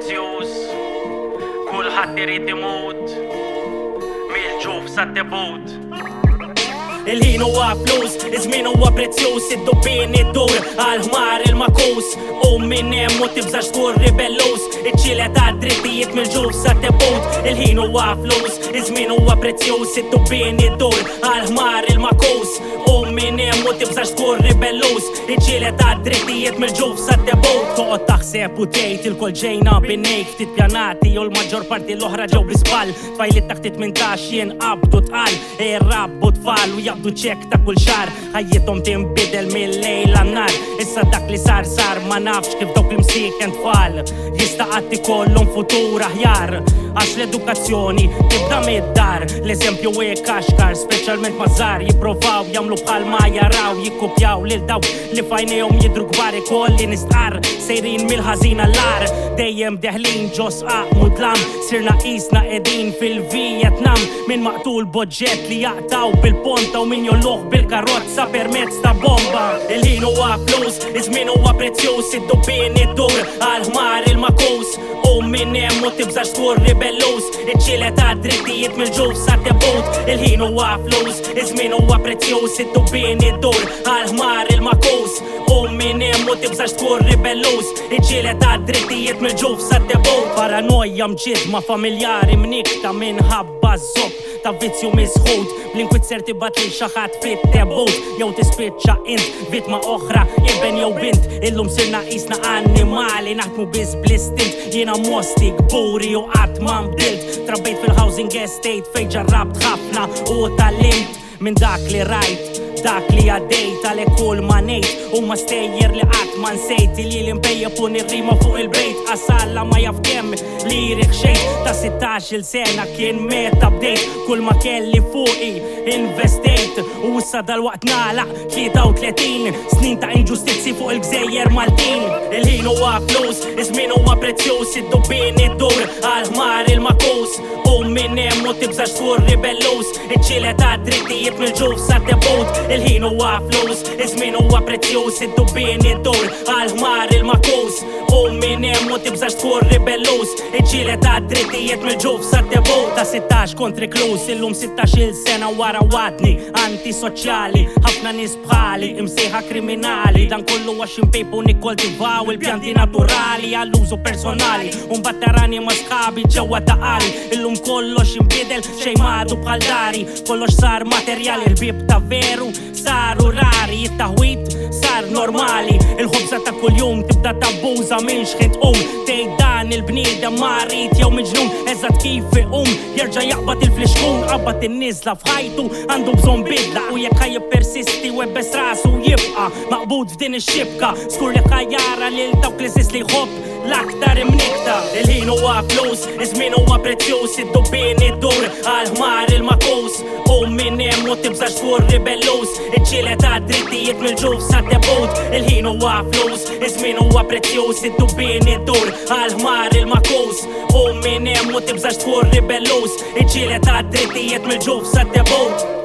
prezzjuż, kulħadd irid imut mill-ġuf sat-tebut. Il-ħin huwa flus, iż-żmien huwa prezzjuż, id-dubbien iddur għal-ħmar il-makus u minn hemm u tibżax tkun ribellus, iċ-ċielet għad-drittijiet mill-ġuf sat-tebut. Il-ħin huwa flus, iż-żmien huwa prezzjuż, id-dubbien iddur għal-ħmar il-makus u minn hemm u tibżax tkun ribellus, iċ-ċielet għad-drittijiet mill-ġuf sat-tebut. Toqgħod taħseb u tgħid il-kol ġejna binnejk ftit pjanati u l-maġġor parti l-oħra ġew bl-isball. Tfajliet taħt 18 jinqabdu tqal, irrabbu tfal u jabdu ċek ta' kull xar, ħajjithom tinbidel mill-lejl għan-nar. Issa dak li sar ma nafx kif dawk l-imsieken tfal jista' qatt ikollhom futur aħjar, għax l-edukazzjoni tibda mid-dar. L-eżempju hekk għaxkar, speċjalment mażar jippruvaw jagħmlu bħal ma jaraw, jikkupjaw lil dawk li fajnejhom jidhru kbar ikolli nistqar, sejrin mill-ħażin għall-ar, dejjem deħlin ġos mudlam, sirna qisna qegħdin fil-Vietnam minn maqtul boġġett li jaqtaw bil-ponta u min jolluħ bil-karozza permezz ta' bomba. Il-ħin huwa flus, iż-żmien huwa prezzjuż, id-dubbien iddur għal-ħmar il-makus u minn hemm u tibżax tkun ribellus, iċ-ċielet għad-drittijiet mill-ġuf sat-tebut. Il-ħin huwa flus, iż-żmien huwa prezzjuż, id-dubbien iddur għal-ħmar il-makus u minn hemm u tibżax tkun ribellus, iċ-ċielet għad-drittijiet mill-ġuf sat-tebut. Paranoja mġidma familjari mnikta minħabba żopp ta' vizzju misħud, bl-inkwit tibat li xaħat fit-tebut, jew tispiċċa int vittma oħra ibben jew bint. Illum sirna qisna annimali naħdmu biss bl-istint, jiena mosti gburi u qatt ma mbdilt. Trabbejt fil-housing estate fejn ġarrabt ħafna u tallimt minn dak li rajt, dak li għaddejt għalhekk kull ma ngħid huma stejjer li qatt ma nsejt, li l-impejjeb u nirrima fuq il-bejt għasalla ma jaf kemm li rixxejt. Ta' 16-il sena kien meta bdejt, kull ma kelli fuqi investejt u issa dal-waqt nagħlaq 33 snin ta' inġustizzi fuq il-Gżejjer Maltin. Il-ħin huwa flus, iż-żmien huwa prezzjuż, id-dubbien iddur għal-ħmar il-makus u minn hemm u tibżax tkun ribellus, iċ-ċielet għad-drittijiet mill-ġuf sat-tebut. Il-ħin huwa flus, iż-żmien huwa prezzjuż, id-dubbien iddur għal-ħmar il-makus u minn hemm u tibżax tkun ribellus, iċ-ċielet għad-drittijiet mill-ġuf sat-tebut. Ta' 16 kont reklus, illum 16-il sena wara wadni antisoċjali, ħafna nies bħali imsejħa kriminali, dan kollu għax impejpu nikkoltivaw il-pjanti naturali għall-użu personali u mbattarani ma' sħabi ġewwa taqali. Illum kollox inbidel xejn madu bħal dari, kollox sar materjali, il-bib ta' veru saru rari, it-taħwit sar normali, il-ħobza ta' kuljum tibda tabbuża minn xħid tgħid dan il-bniedem marit jew miġnun, eżatt kif jerġa' jaqbad il-flixkun, qabad in-niżla f'ħajtu għandu bżonn bidla u jekk jippersisti u ebbes rasu jibqa' maqbud f'din ix-xibka, skur li ħajjara lil dawk li żis li jħobb l-aktar imnikta. Il-ħin huwa flus, iż-żmien huwa prezzjuż, id-dubbien iddur għal-ħmar il-makus u minn hemm u tibżax tkun ribellus, iċ-ċielet għad-drittijiet mill-ġuf sat-tebut. Il-ħin huwa flus, iż-żmien huwa prezzjuż, id-dubbien iddur għal-ħmar il-makus u minn hemm u tibżax tkun ribellus, iċ-ċielet għad-drittijiet mill-ġuf sat-tebut.